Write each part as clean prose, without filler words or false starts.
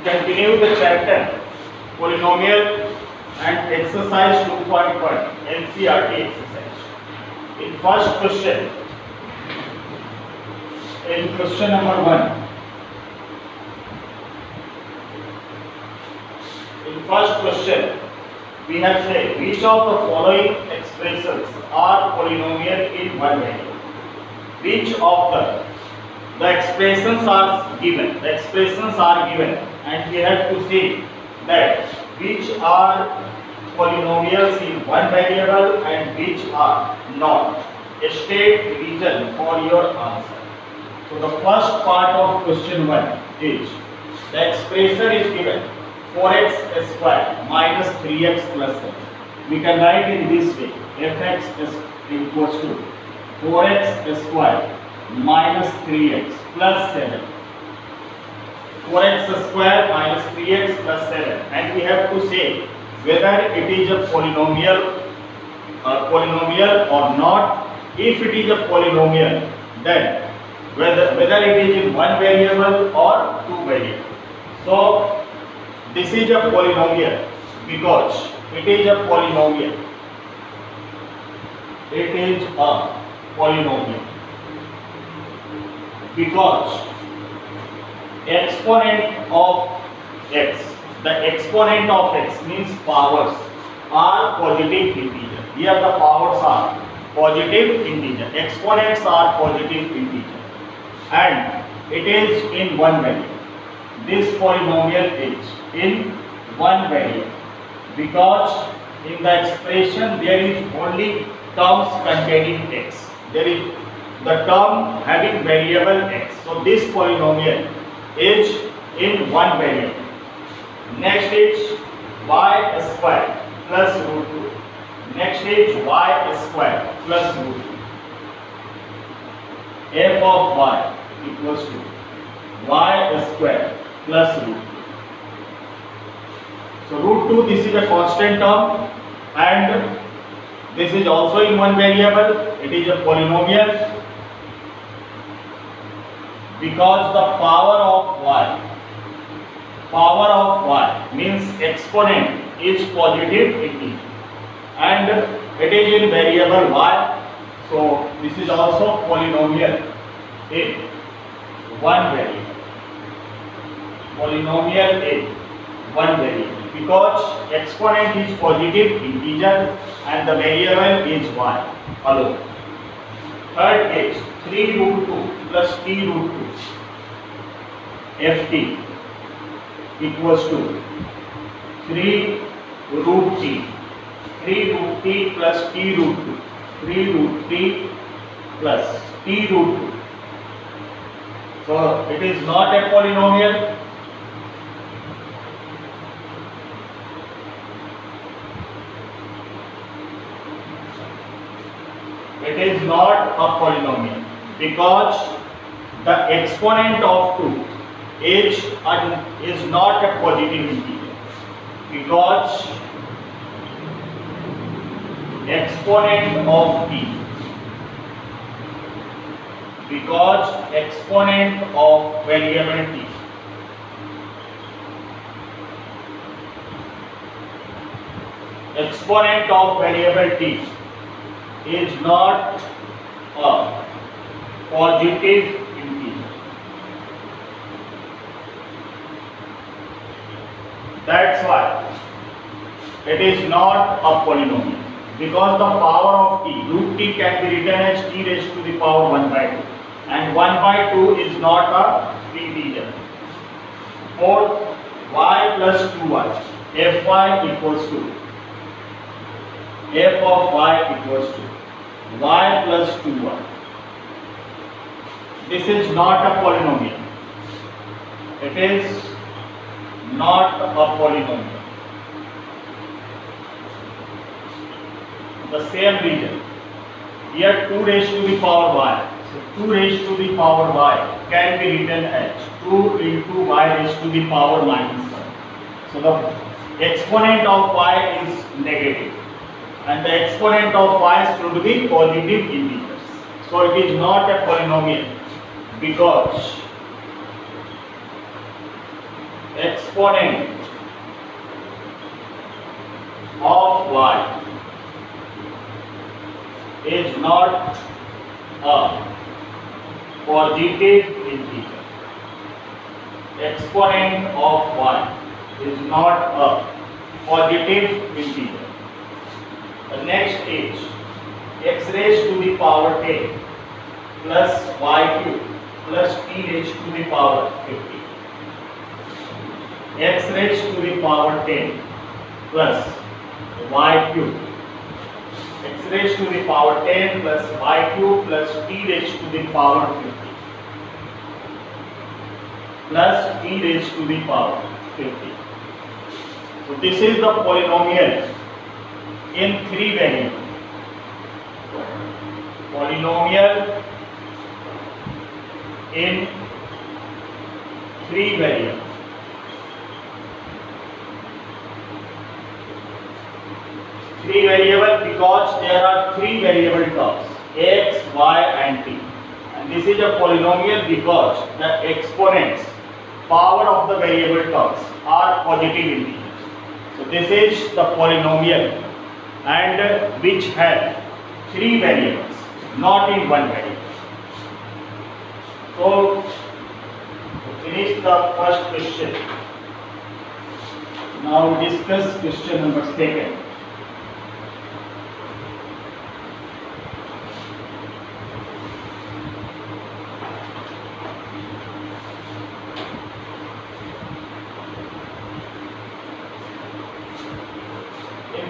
continue the chapter polynomial and exercise 2.1 NCERT exercise. In question number 1, in first question we have said which of the following expressions are polynomial in one variable. Which of the expressions are given? The expressions are given, and we have to say that which are polynomials in one variable and which are not. A state reason for your answer. So the first part of question 1 is the expression is given 4x square minus 3x plus 7. We can write in this way: fx is equals to 4x square minus 3x plus 7. 4x square minus 3x plus 7, and we have to say whether it is a polynomial or not. If it is a polynomial, then whether it is in one variable or two variables. So this is a polynomial because it is a polynomial. It is a polynomial because exponent of x, the exponent of x means powers are positive integer. Here the powers are positive integer. Exponents are positive integer, and it is in one variable. This polynomial is in one variable because in the expression there is only terms containing x. There is the term having variable x. So this polynomial is in one variable. Next is y square plus root 2. Next is y square plus root 2. F of y equals to y square plus root 2. So root 2, this is a constant term, and this is also in one variable. It is a polynomial because the power of y means exponent is positive integer, and it is in variable y. So this is also polynomial in one variable. Polynomial in one variable because exponent is positive integer and the variable is y alone. Third is 3 root 2 plus t root 2 ft equals to 3 root t. 3 root t plus t root 2. 3 root t plus t root 2. So it is not a polynomial. It is not a polynomial because the exponent of 2 is not a positive integer because exponent of t, because exponent of variable t is not a positive integer. That's why it is not a polynomial, because the power of t, root t, can be written as t raised to the power 1 by 2, and 1 by 2 is not a integer. Fourth, y plus 2y, fy equals to f of y equals to y plus 2y. This is not a polynomial. It is not a polynomial. The same reason. Here 2 raised to the power y. So 2 raised to the power y can be written as 2 into y raised to the power minus 1. So the exponent of y is negative, and the exponent of y should be positive integers. So it is not a polynomial because x exponent of y is not a positive integer. Exponent of y is not a positive integer. The next is x raised to the power 10 plus y cube plus t raised to the power 50. X raised to the power 10 plus y cube. X raised to the power 10 plus y cube plus t raised to the power 50. Plus t raised to the power 50. So this is the polynomial in 3 variables. Polynomial in 3 variables. Three variable because there are 3 variable terms x, y and t, and this is a polynomial because the exponents power of the variable terms are positive integers. So this is the polynomial and which have 3 variables, not in 1 variable. So finish the first question. Now discuss question number 2.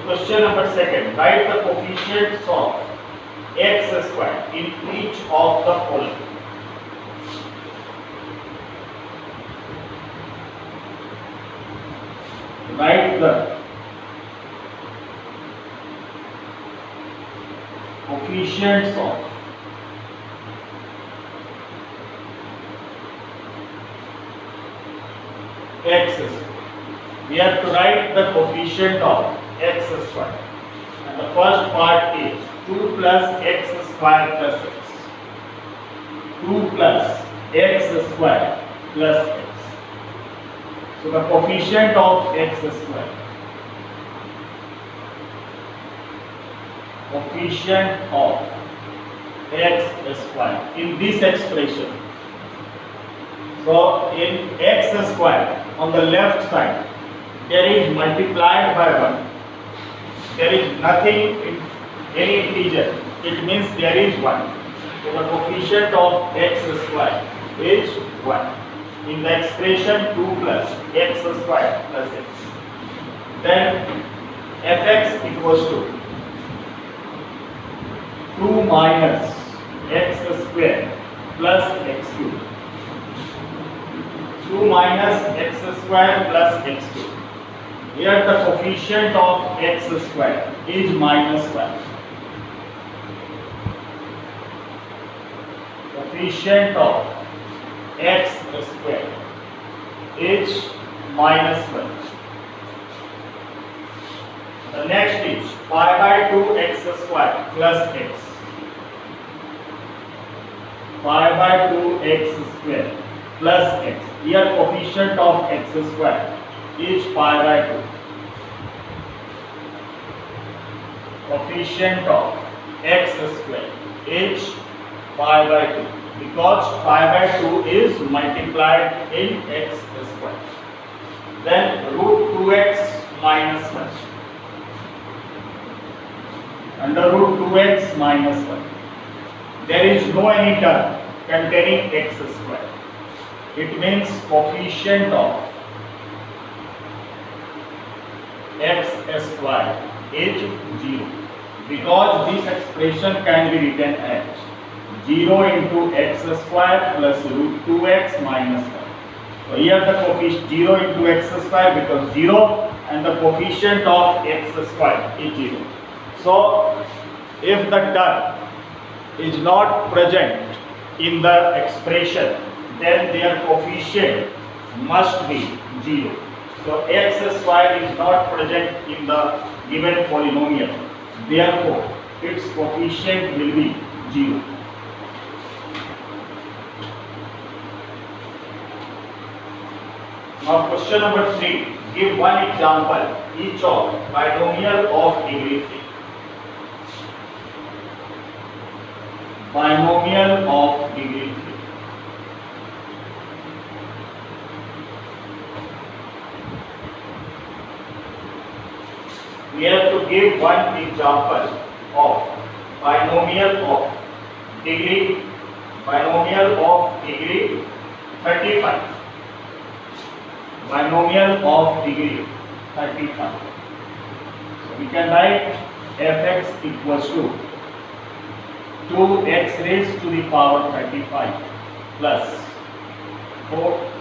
Question number 2. Write the coefficients of x square in each of the following. Write the coefficients of x square. We have to write the coefficient of x square, and the first part is 2 plus x square plus x. 2 plus x square plus x. So the coefficient of x square. Coefficient of x square in this expression. So in x square on the left side there is multiplied by 1. There is nothing in any integer, it means there is 1. So the coefficient of x square is 1. In the expression 2 plus x square plus x. Then fx equals to 2 minus x square plus x cube. 2 minus x square plus x cube. Here the coefficient of x square is minus 1. Coefficient of x square is minus 1. The next is pi by 2 x square plus x. Pi by 2 x square plus x. Here coefficient of x square is pi by 2. Coefficient of x square is pi by 2 because pi by 2 is multiplied in x square. Then root 2x minus 1. Under root 2x minus 1. There is no any term containing x square. It means coefficient of x square is 0 because this expression can be written as 0 into x square plus root 2x minus 1. So here the coefficient 0 into x square becomes 0 and the coefficient of x square is 0. So if the term is not present in the expression, then their coefficient must be 0. So x square is not present in the given polynomial. Therefore, its coefficient will be 0. Now question number 3. Give one example each of binomial of degree 3. Binomial of degree 3. We have to give one example of binomial of degree 35. Binomial of degree 35. So we can write fx equals to 2x raised to the power 35 plus 4.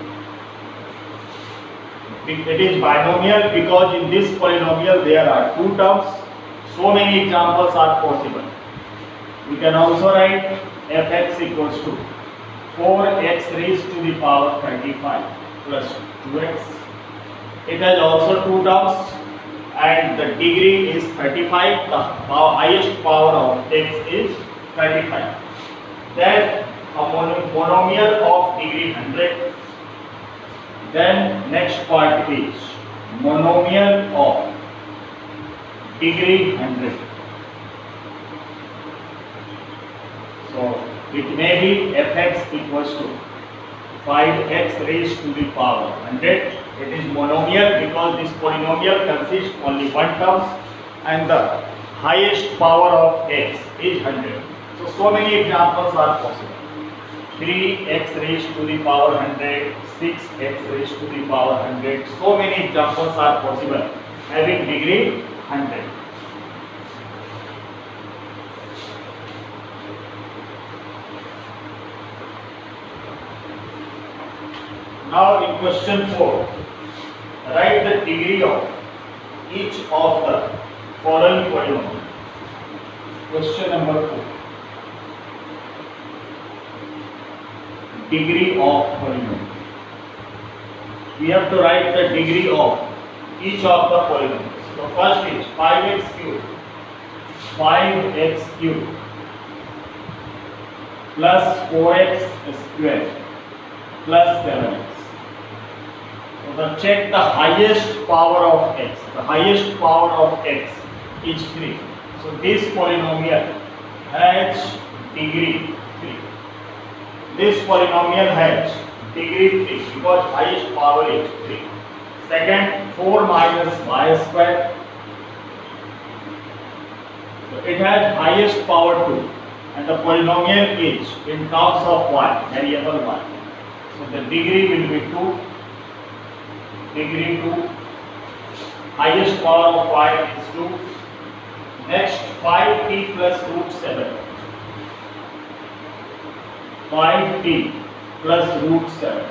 It is binomial because in this polynomial there are two terms. So many examples are possible. We can also write fx equals to 4x raised to the power 35 plus 2x. It has also two terms and the degree is 35. The highest power of x is 35. Then a monomial of degree 100. Then next part is monomial of degree 100. So it may be fx equals to 5x raised to the power 100. It is monomial because this polynomial consists only one term and the highest power of x is 100. So many examples are possible. 3x raised to the power 100, 6x raised to the power 100. So many examples are possible having degree 100. Now in question 4, write the degree of each of the following polynomials. Question number 4. Degree of polynomial. We have to write the degree of each of the polynomials. So first is 5x cubed. 5x cubed plus 4x squared plus 7x. So check the highest power of x. The highest power of x is 3. So this polynomial has degree 3. This polynomial has degree 3 because highest power is 3. Second, 4 minus y square. So it has highest power 2 and the polynomial is in terms of y, variable y. So the degree will be 2. Degree 2. Highest power of y is 2. Next, 5t plus root 7. 5t plus root 7.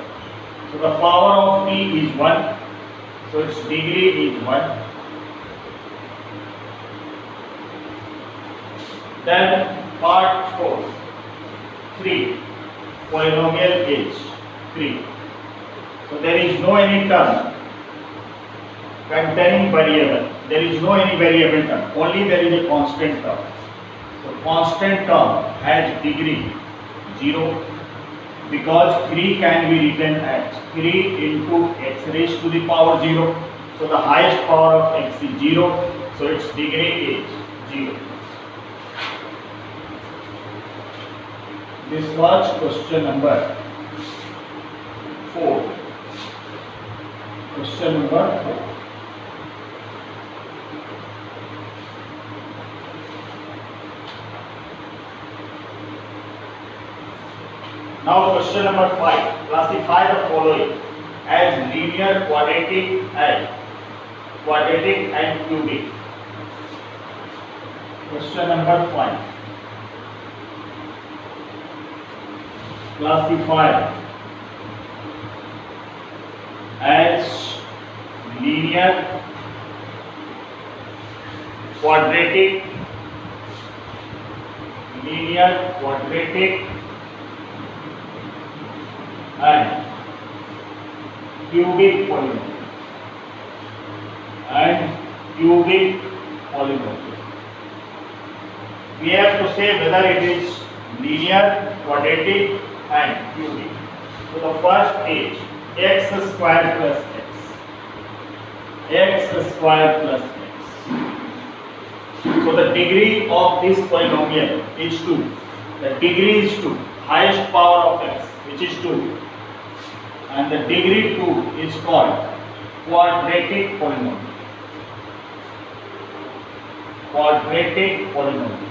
So the power of t is 1. So its degree is 1. Then part 4. 3. Polynomial is 3. So there is no any term containing variable. There is no any variable term. Only there is a constant term. So constant term has degree 0 because 3 can be written as 3 into x raised to the power 0. So the highest power of x is 0. So its degree is 0. This was question number 4. Question number 4. Now question number 5. Classify the following as linear, quadratic and cubic. Question number 5. Classify as linear, quadratic and cubic polynomial. We have to say whether it is linear, quadratic and cubic. So the first is x square plus x square plus x. So the degree of this polynomial is 2. The degree is 2. Highest power of x, which is 2. And the degree 2 is called quadratic polynomial. Quadratic polynomial.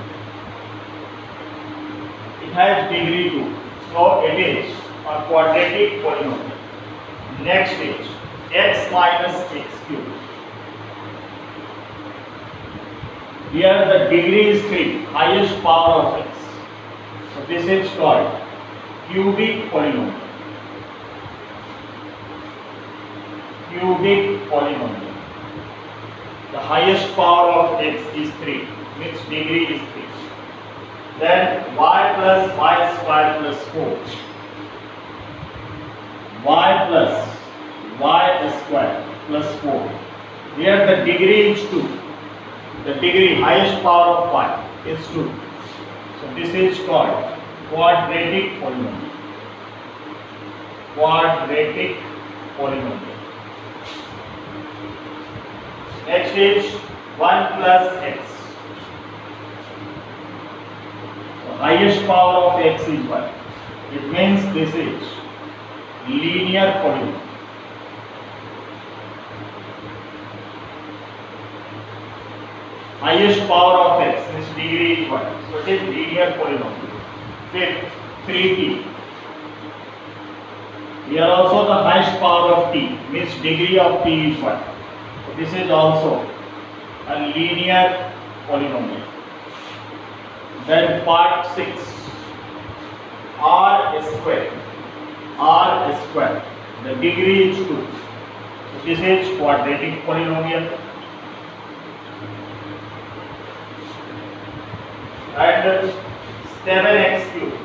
It has degree 2. So it is a quadratic polynomial. Next is x minus x cubed. Here the degree is 3, highest power of x. So this is called cubic polynomial. Cubic polynomial. The highest power of x is 3, means degree is 3. Then y plus y square plus 4. Y plus y square plus 4. Here the degree is 2. The degree, highest power of y is 2. So this is called quadratic polynomial. Quadratic polynomial. Next is 1 plus x. So highest power of x is 1. It means this is linear polynomial. Highest power of x, means degree is 1. So it is linear polynomial. Fifth, 3t. Here also the highest power of t, means degree of t is 1. So this is also a linear polynomial. Then part 6, r square. R square. The degree is 2. So this is quadratic polynomial. And 7x cubed.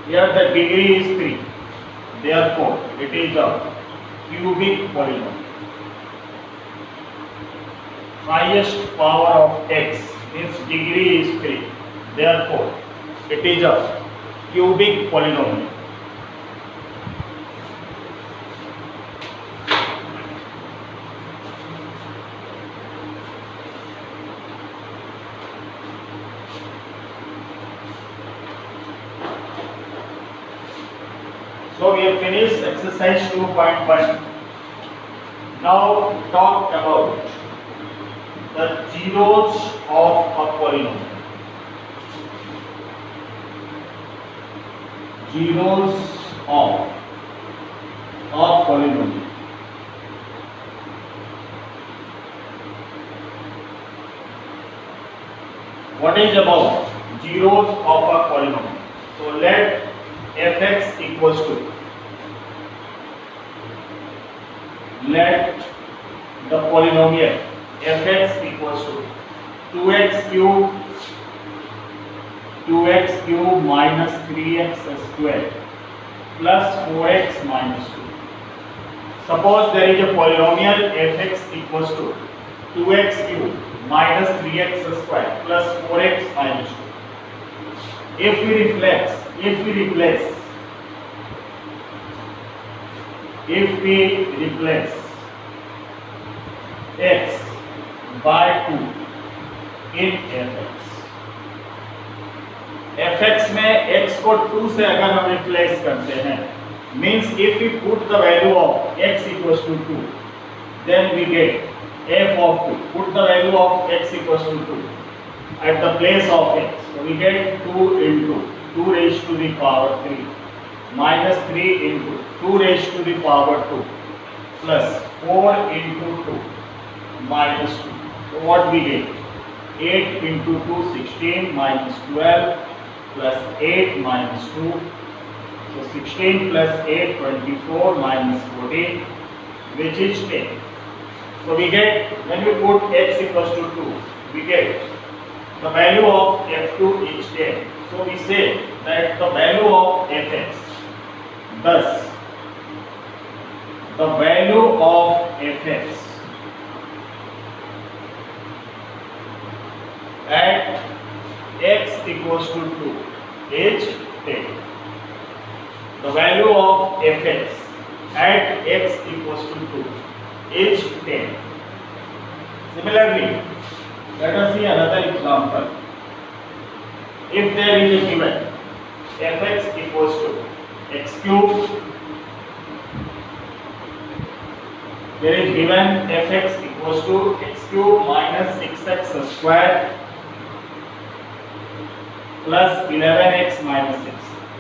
Here the degree is 3. Therefore, it is a cubic polynomial. Highest power of x, means degree is 3. Therefore, it is a cubic polynomial. So we have finished exercise 2.1. Now talk about the zeros of a polynomial. Zeros of a polynomial. What is about zeros of a polynomial? So let fx equals to, let the polynomial fx equals to 2x cube minus 3x squared plus 4x minus 2. Suppose there is a polynomial fx equals to 2x cube minus 3x squared plus 4x minus 2. If we replace x by 2 in fx में x को 2 से अगर हम replace करते हैं, means if we put the value of x equals to 2, then we get f of 2. Put the value of x equals to 2 at the place of x. So we get 2 into 2 raised to the power 3 minus 3 into 2 raised to the power 2 plus 4 into 2 minus 2. So what we get? 8 into 2, 16 minus 12 plus 8 minus 2. So 16 plus 8, 24 minus 14, which is 10. So we get, when we put x equals to 2, we get the value of f2 is 10. So we say that the value of fx, thus the value of fx at x equals to 2 is 10. the value of fx at x equals to 2 is 10. Similarly, let us see another example. If there is a given fx equals to x cube, there is given fx equals to x cube minus 6x square plus 11x minus 6.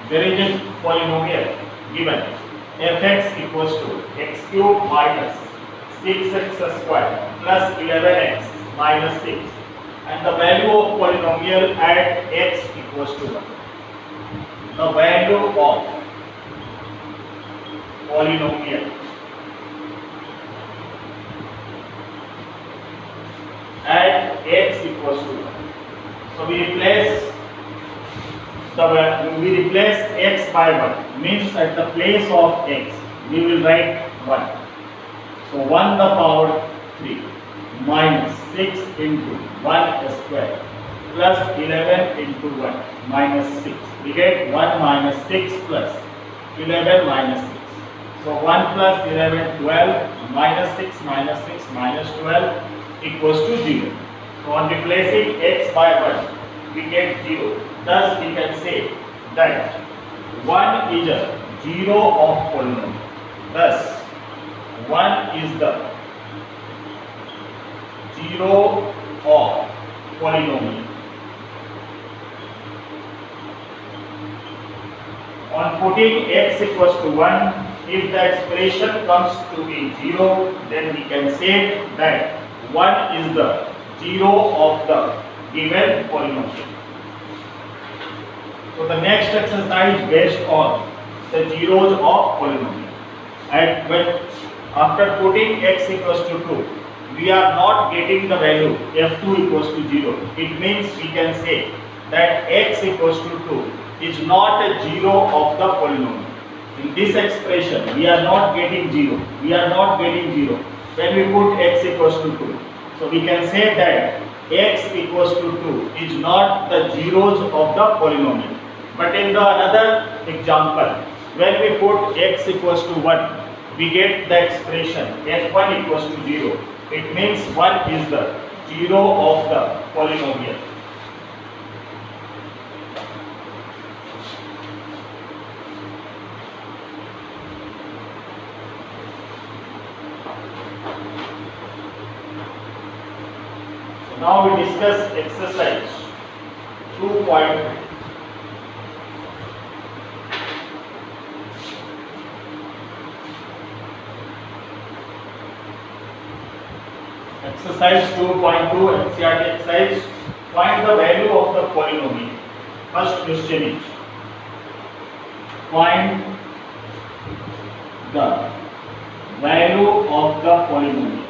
There is a polynomial given fx equals to x cube minus 6x square plus 11x minus 6, and the value of polynomial at x equals to 1. The value of polynomial at x equals to 1. So we replace x by 1, means at the place of x we will write 1. So 1 the power 3 minus 6 into 1 square plus 11 into 1 minus 6. We get 1 minus 6 plus 11 minus 6. So 1 plus 11, 12 minus 6 minus 6 minus 12 equals to 0. So on replacing x by 1, we get 0. Thus we can say that 1 is a 0 of polynomial. Thus 1 is the 0 of polynomial. On putting x equals to 1, if the expression comes to be 0, then we can say that 1 is the 0 of the given polynomial. So the next exercise based on the zeros of polynomial. And after putting x equals to 2, we are not getting the value f2 equals to 0. It means we can say that x equals to 2 is not a 0 of the polynomial. In this expression, we are not getting 0. We are not getting 0 when we put x equals to 2. So we can say that x equals to 2 is not the zeros of the polynomial. But in the another example, when we put x equals to 1, we get the expression f1 equals to 0. It means 1 is the 0 of the polynomial. So now we discuss exercise 2.3. Exercise 2.2 NCERT exercise. Find the value of the polynomial. First question is, find the value of the polynomial.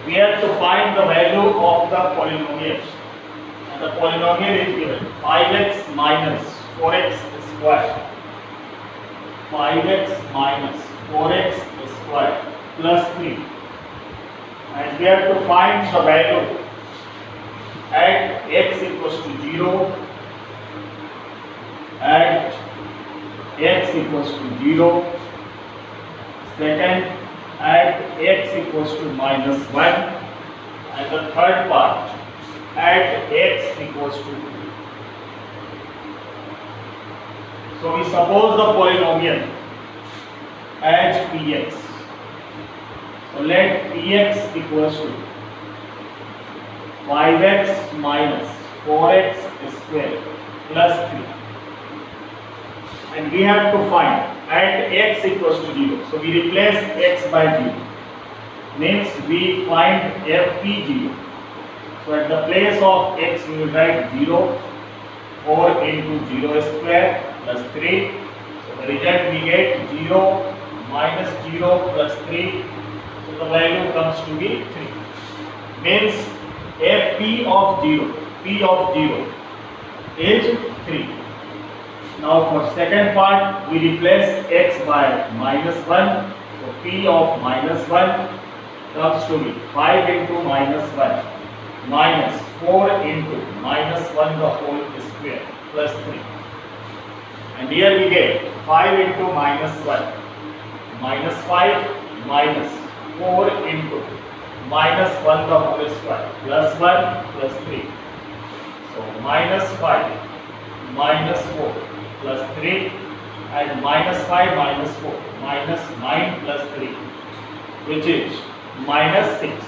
We have to find the value of the polynomial. And the polynomial is given 5x minus 4x square, 5x minus 4x square plus 3, and we have to find the value at x equals to 0, at x equals to 0, second at x equals to minus 1, and the third part at x equals to 2. So we suppose the polynomial as px. So let px equals to 5x minus 4x square plus 3. And we have to find at x equals to 0. So we replace x by 0. Means we find fp 0. So at the place of x we will write 0. 4 into 0 square plus 3. So the result we get 0 minus 0 plus 3. So the value comes to be 3. Means fp of 0, p of 0 is 3. Now for second part we replace x by minus 1. So p of minus 1 comes to be 5 into minus 1 minus 4 into minus 1 the whole square plus 3. And here we get 5 into minus 1 minus 5 minus 4 into minus 1 the whole square plus 1 plus 3. So minus 5 minus 4 plus 3 and minus 5 minus 4 minus 9 plus 3, which is minus 6.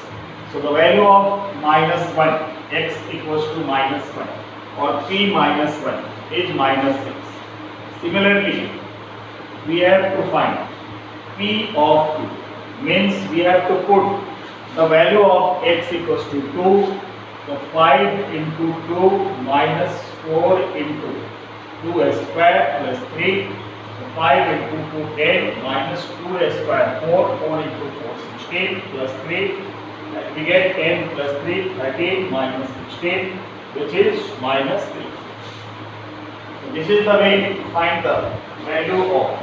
So the value of minus 1, x equals to minus 1 or p minus 1 is minus 6. Similarly, we have to find p of 2, means we have to put the value of x equals to 2. So 5 into 2 minus 4 into 2 square plus 3. So 5 into 2 10 minus 2 square 4. 4 into 4 16 plus 3. And we get 10 plus 3 13 minus 16, which is minus 3. So this is the way to find the value of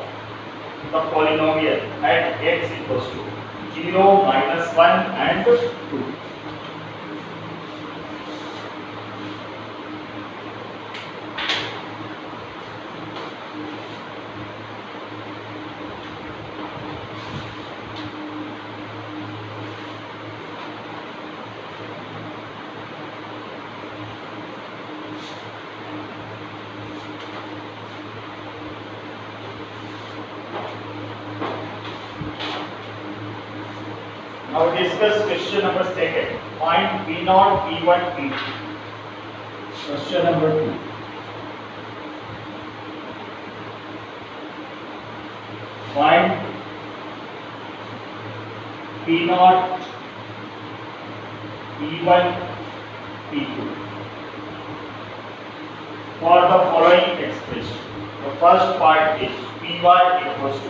the polynomial at x equals to 0, minus 1 and 2. Now discuss question number 2. Find P0, P1, P2. Question number 2. Find P0, P1, P2 for the following expression. The first part is Py equals to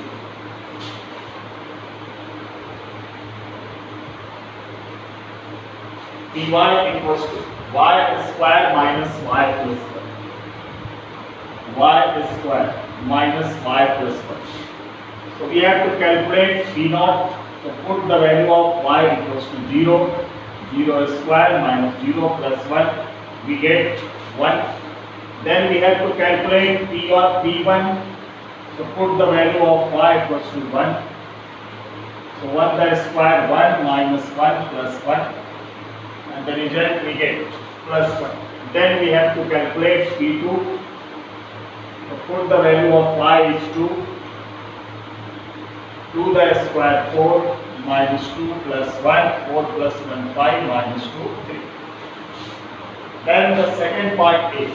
Py equals to y square minus y plus 1. Y square minus y plus 1. So we have to calculate P0. So put the value of y equals to 0. 0 square minus 0 plus 1. We get 1. Then we have to calculate P of P1. So put the value of y equals to 1. So 1 the square 1 minus 1 plus 1. And the result we get plus 1. Then we have to calculate P2. So put the value of y is 2. 2 the square 4 minus 2 plus 1. 4 plus 1 5 minus 2 3. Then the second part is,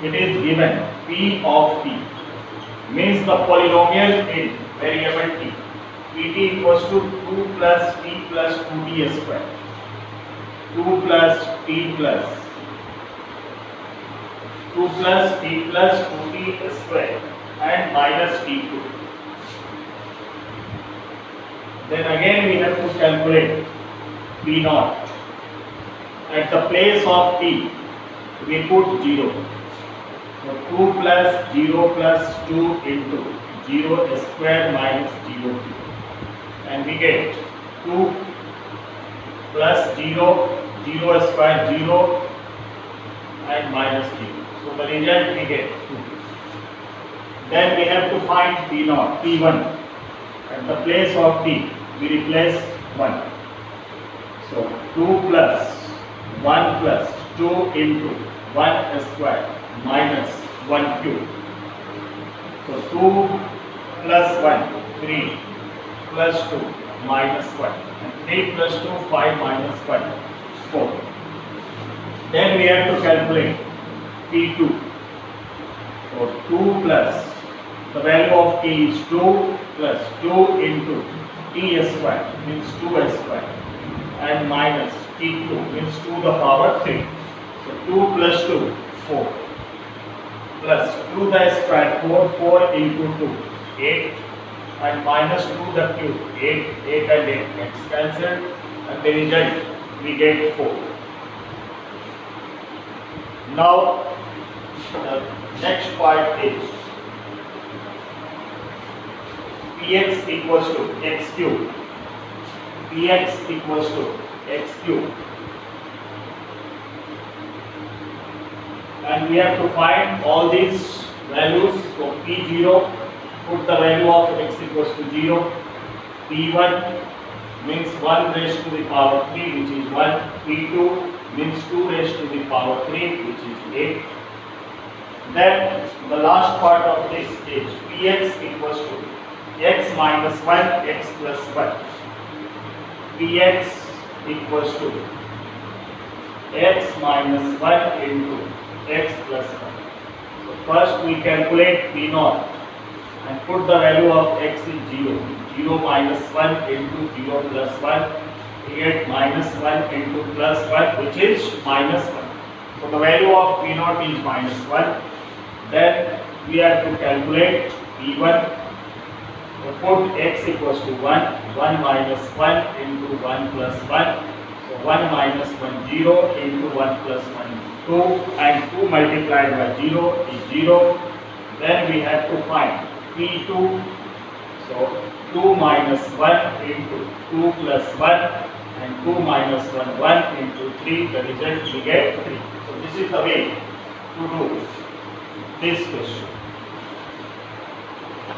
it is given P of t, means the polynomial in variable t. Pt equals to 2 plus t plus 2t square. 2 plus t plus 2 plus t plus 2t square and minus t2. Then again we have to calculate P0. At the place of t, we put 0. So 2 plus 0 plus 2 into 0 square minus 0t. And we get 2 plus 0, 0 square 0 and minus 0. So the result we get 2. Then we have to find P0, P1. At the place of t, we replace 1. So 2 plus 1 plus 2 into 1 square minus 1 cube. So 2 plus 1, 3 plus 2 minus 1. And 3 plus 2, 5 minus 1, 4. Then we have to calculate P2. So 2 plus, the value of t is 2 plus 2 into t square means 2 square and minus t2 means 2 the power 3. So 2 plus 2, 4 plus 2 the square 4, 4 into 2, 8 and minus 2 the cube, 8, 8 and 8 gets cancelled and the result we get 4. Now the next part is px equals to x cube. Px equals to x cube. And we have to find all these values. So P0, put the value of x equals to 0. P1 means 1 raised to the power 3, which is 1. P2 means 2 raised to the power 3, which is 8. Then the last part of this is Px equals to x minus 1, x plus 1. Px equals to x minus 1 into x plus 1. So first we calculate P0 and put the value of x is 0. 0 minus 1 into 0 plus 1. We get minus 1 into plus 1, which is minus 1. So the value of P0 is minus 1. Then we have to calculate P1. So put x equals to 1. 1 minus 1 into 1 plus 1. So 1 minus 1 0 into 1 plus 1 2, and 2 multiplied by 0 is 0. Then we have to find P2. So 2 minus 1 into 2 plus 1 and 2 minus 1 1 into 3. The result we get 3. So this is the way to do this question.